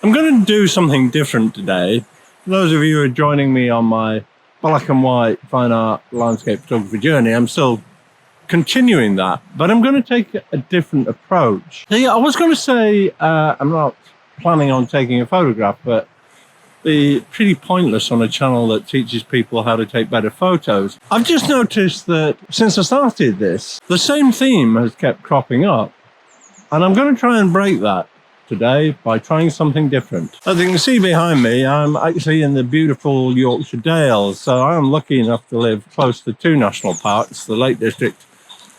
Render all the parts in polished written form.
I'm going to do something different today. For those of you who are joining me on my black and white fine art landscape photography journey, I'm still continuing that, but I'm going to take a different approach. So yeah, I was going to say I'm not planning on taking a photograph, but be pretty pointless on a channel that teaches people how to take better photos. I've just noticed that since I started this, the same theme has kept cropping up, and I'm going to try and break that today by trying something different. As you can see behind me, I'm actually in the beautiful Yorkshire Dales, so I'm lucky enough to live close to two national parks, the Lake District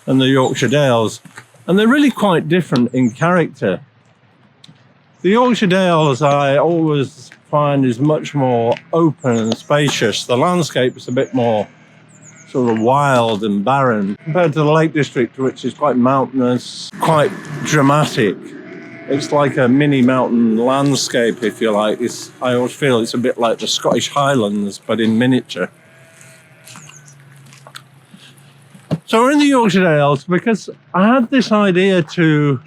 and the Yorkshire Dales, and they're really quite different in character. The Yorkshire Dales I always find is much more open and spacious. The landscape is a bit more sort of wild and barren compared to the Lake District, which is quite mountainous, quite dramatic. It's like a mini mountain landscape, if you like. I always feel it's a bit like the Scottish Highlands, but in miniature. So we're in the Yorkshire Dales because I had this idea to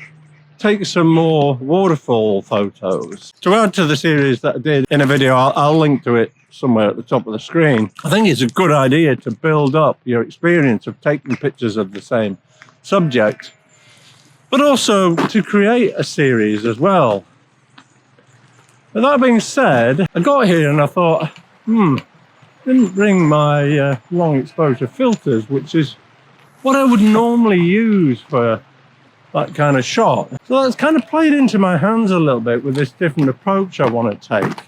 take some more waterfall photos to add to the series that I did in a video. I'll link to it somewhere at the top of the screen. I think it's a good idea to build up your experience of taking pictures of the same subject, but also to create a series as well. With that being said, I got here and I thought, didn't bring my long exposure filters, which is what I would normally use for that kind of shot. So that's kind of played into my hands a little bit with this different approach I want to take.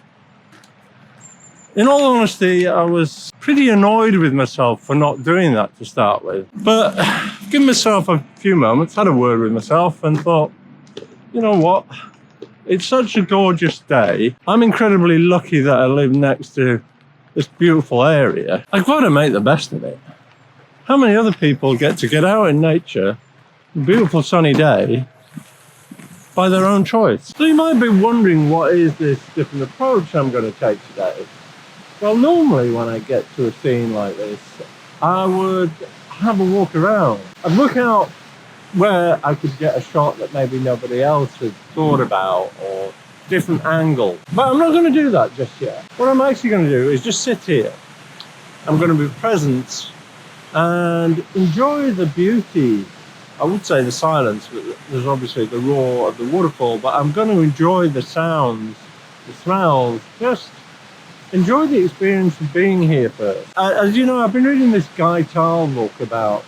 In all honesty, I was pretty annoyed with myself for not doing that to start with. But give myself a few moments, had a word with myself and thought, you know what? It's such a gorgeous day. I'm incredibly lucky that I live next to this beautiful area. I've got to make the best of it. How many other people get out in nature, a beautiful sunny day, by their own choice? So you might be wondering, what is this different approach I'm going to take today? Well, normally when I get to a scene like this, I would have a walk around. I'd look out where I could get a shot that maybe nobody else had thought about, or different angle. But I'm not going to do that just yet. What I'm actually going to do is just sit here. I'm going to be present and enjoy the beauty. I would say the silence, but there's obviously the roar of the waterfall, but I'm going to enjoy the sounds, the smells, just enjoy the experience of being here first. As you know, I've been reading this Guy Tal book about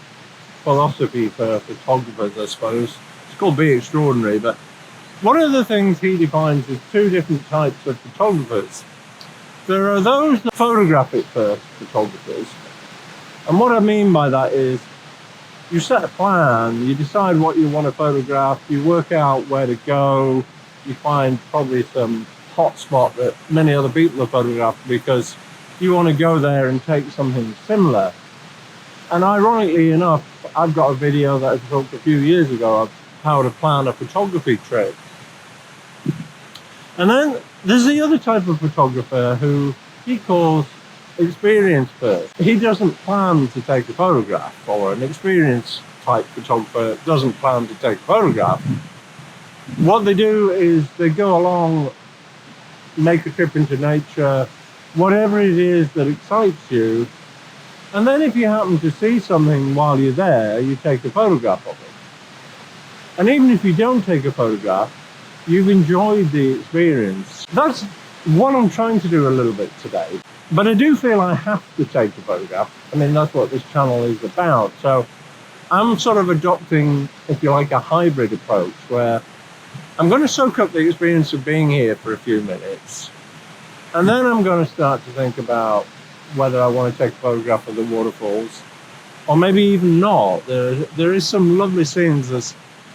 philosophy for photographers, I suppose. It's called Be Extraordinary, but one of the things he defines is two different types of photographers. There are those that photograph it first photographers, and what I mean by that is you set a plan, you decide what you want to photograph, you work out where to go, you find probably some hot spot that many other people have photographed because you want to go there and take something similar. And ironically enough, I've got a video that I took a few years ago of how to plan a photography trip. And then there's the other type of photographer who he calls experience first. He doesn't plan to take a photograph, or an experience type photographer doesn't plan to take a photograph. What they do is they go along, make a trip into nature, whatever it is that excites you, and then if you happen to see something while you're there, you take a photograph of it. And even if you don't take a photograph, you've enjoyed the experience. That's what I'm trying to do a little bit today. But I do feel I have to take a photograph. I mean, that's what this channel is about. So I'm sort of adopting, if you like, a hybrid approach where I'm going to soak up the experience of being here for a few minutes. And then I'm going to start to think about whether I want to take a photograph of the waterfalls, or maybe even not. There is some lovely scenes. There's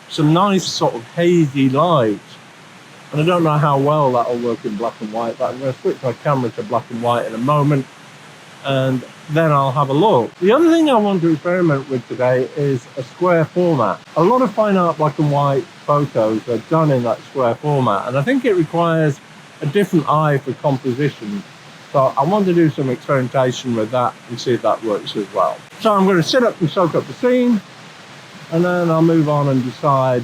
some nice sort of hazy light. And I don't know how well that'll work in black and white, but I'm going to switch my camera to black and white in a moment, and then I'll have a look. The other thing I want to experiment with today is a square format. A lot of fine art black and white photos are done in that square format, and I think it requires a different eye for composition. So I want to do some experimentation with that and see if that works as well. So I'm going to sit up and soak up the scene, and then I'll move on and decide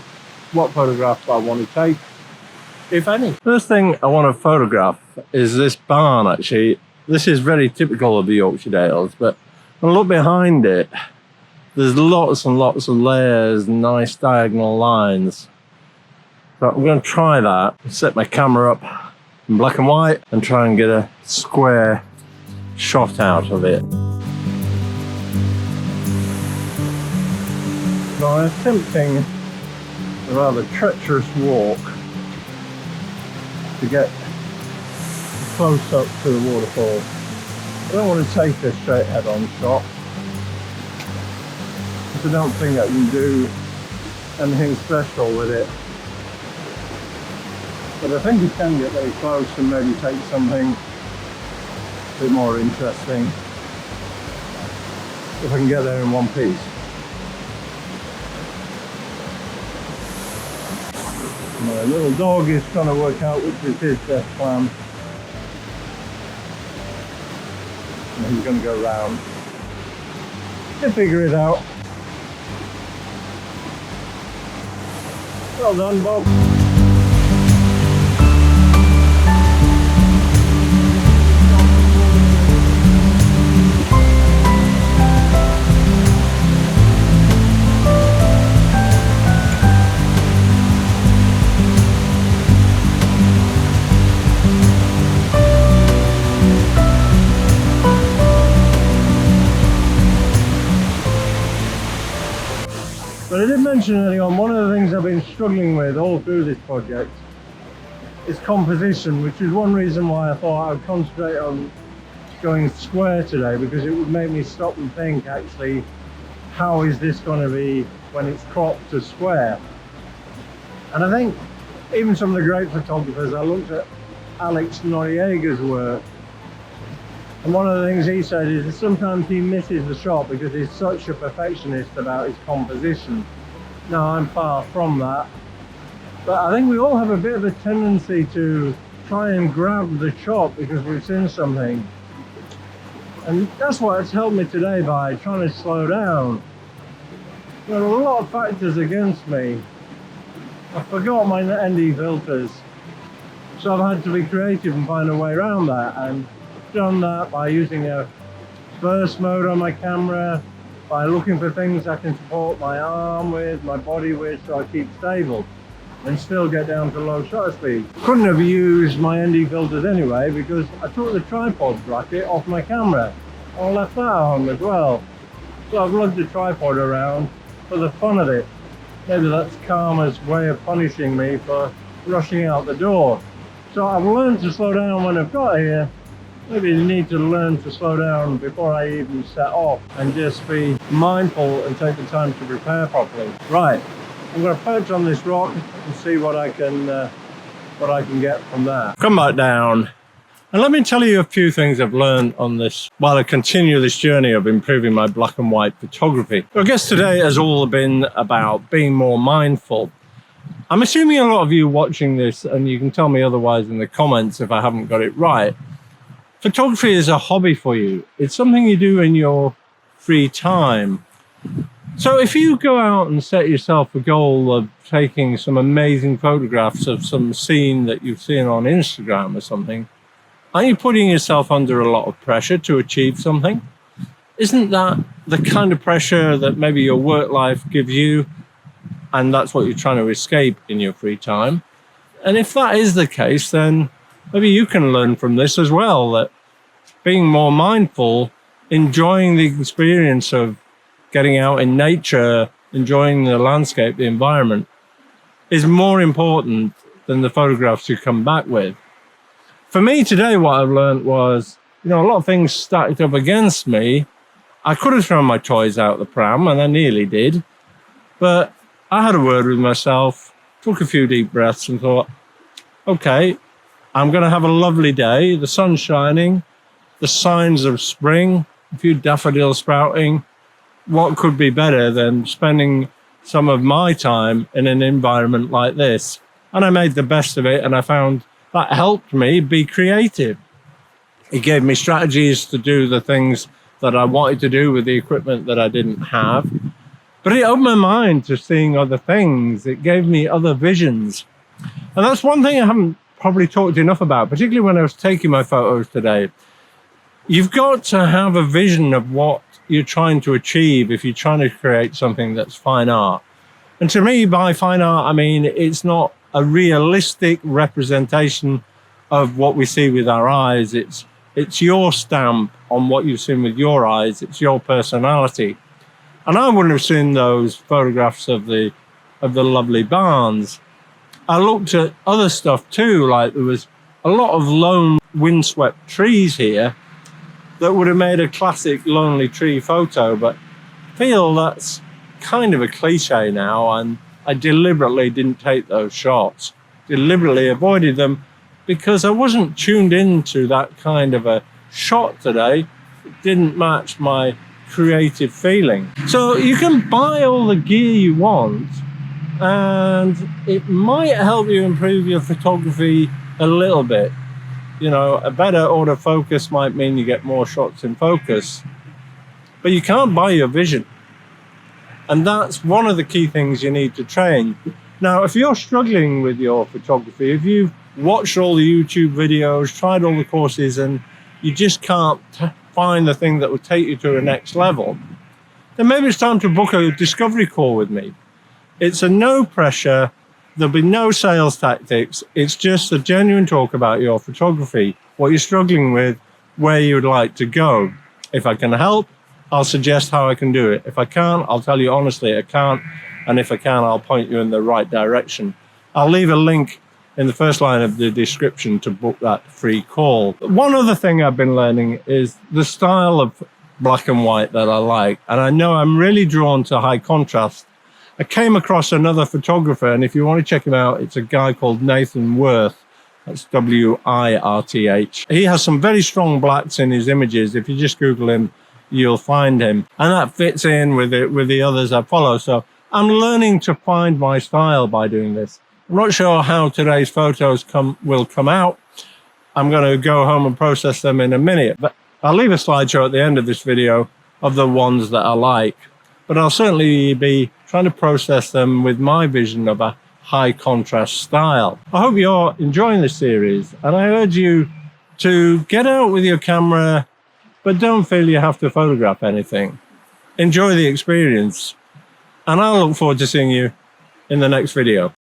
what photographs I want to take. if any. First thing I want to photograph is this barn, actually. This is very typical of the Yorkshire Dales, but when I look behind it, there's lots and lots of layers, nice diagonal lines. So I'm going to try that, set my camera up in black and white and try and get a square shot out of it. So I'm attempting a rather treacherous walk to get close up to the waterfall. I don't want to take a straight head-on shot, because I don't think I can do anything special with it. But I think you can get very close and maybe take something a bit more interesting if I can get there in one piece. My little dog is trying to work out which is his best plan. And he's going to go round. He'll figure it out. Well done, Bob. But I did mention earlier on, one of the things I've been struggling with all through this project is composition, which is one reason why I thought I would concentrate on going square today, because it would make me stop and think, actually, how is this going to be when it's cropped to square? And I think even some of the great photographers, I looked at Alex Noriega's work, and one of the things he said is that sometimes he misses the shot because he's such a perfectionist about his composition. Now, I'm far from that, but I think we all have a bit of a tendency to try and grab the shot because we've seen something. And that's what it's helped me today, by trying to slow down. There are a lot of factors against me. I forgot my ND filters, so I've had to be creative and find a way around that. And done that by using a burst mode on my camera, by looking for things I can support my arm with, my body with, so I keep stable and still get down to low shutter speed. Couldn't have used my ND filters anyway because I took the tripod bracket off my camera. I left that on as well. So I've lugged the tripod around for the fun of it. Maybe that's karma's way of punishing me for rushing out the door. So I've learned to slow down when I've got here. Maybe you need to learn to slow down before I even set off and just be mindful and take the time to prepare properly. Right, I'm going to perch on this rock and see what I can get from there. Come back down, and let me tell you a few things I've learned on this while I continue this journey of improving my black and white photography. I guess today has all been about being more mindful. I'm assuming a lot of you watching this, and you can tell me otherwise in the comments if I haven't got it right, photography is a hobby for you. It's something you do in your free time. So if you go out and set yourself a goal of taking some amazing photographs of some scene that you've seen on Instagram or something, aren't you putting yourself under a lot of pressure to achieve something? Isn't that the kind of pressure that maybe your work life gives you, and that's what you're trying to escape in your free time? And if that is the case, then maybe you can learn from this as well, that being more mindful, enjoying the experience of getting out in nature, enjoying the landscape, the environment, is more important than the photographs you come back with. For me today, what I've learned was, a lot of things stacked up against me. I could have thrown my toys out the pram, and I nearly did, but I had a word with myself, took a few deep breaths and thought, okay, I'm going to have a lovely day. The sun's shining, the signs of spring, a few daffodils sprouting. What could be better than spending some of my time in an environment like this? And I made the best of it, and I found that helped me be creative. It gave me strategies to do the things that I wanted to do with the equipment that I didn't have. But it opened my mind to seeing other things. It gave me other visions. And that's one thing I haven't probably talked enough about, particularly when I was taking my photos today. You've got to have a vision of what you're trying to achieve if you're trying to create something that's fine art. And to me, by fine art, I mean it's not a realistic representation of what we see with our eyes. It's your stamp on what you've seen with your eyes. It's your personality. And I wouldn't have seen those photographs of the lovely barns. I looked at other stuff too, like there was a lot of lone windswept trees here that would have made a classic lonely tree photo, but I feel that's kind of a cliche now, and I deliberately didn't take those shots, deliberately avoided them, because I wasn't tuned into that kind of a shot today. It didn't match my creative feeling. So you can buy all the gear you want, and it might help you improve your photography a little bit. You know, a better autofocus might mean you get more shots in focus, but you can't buy your vision. And that's one of the key things you need to train. Now, if you're struggling with your photography, if you've watched all the YouTube videos, tried all the courses, and you just can't find the thing that will take you to the next level, then maybe it's time to book a discovery call with me. It's a no pressure. There'll be no sales tactics. It's just a genuine talk about your photography, what you're struggling with, where you would like to go. If I can help, I'll suggest how I can do it. If I can't, I'll tell you honestly I can't. And if I can, I'll point you in the right direction. I'll leave a link in the first line of the description to book that free call. One other thing I've been learning is the style of black and white that I like. And I know I'm really drawn to high contrast. I came across another photographer, and if you want to check him out, it's a guy called Nathan Worth. That's W-I-R-T-H. He has some very strong blacks in his images. If you just Google him, you'll find him. And that fits in with the others I follow. So I'm learning to find my style by doing this. I'm not sure how today's photos will come out. I'm going to go home and process them in a minute. But I'll leave a slideshow at the end of this video of the ones that I like. But I'll certainly be trying to process them with my vision of a high contrast style. I hope you're enjoying this series, and I urge you to get out with your camera, but don't feel you have to photograph anything. Enjoy the experience, and I'll look forward to seeing you in the next video.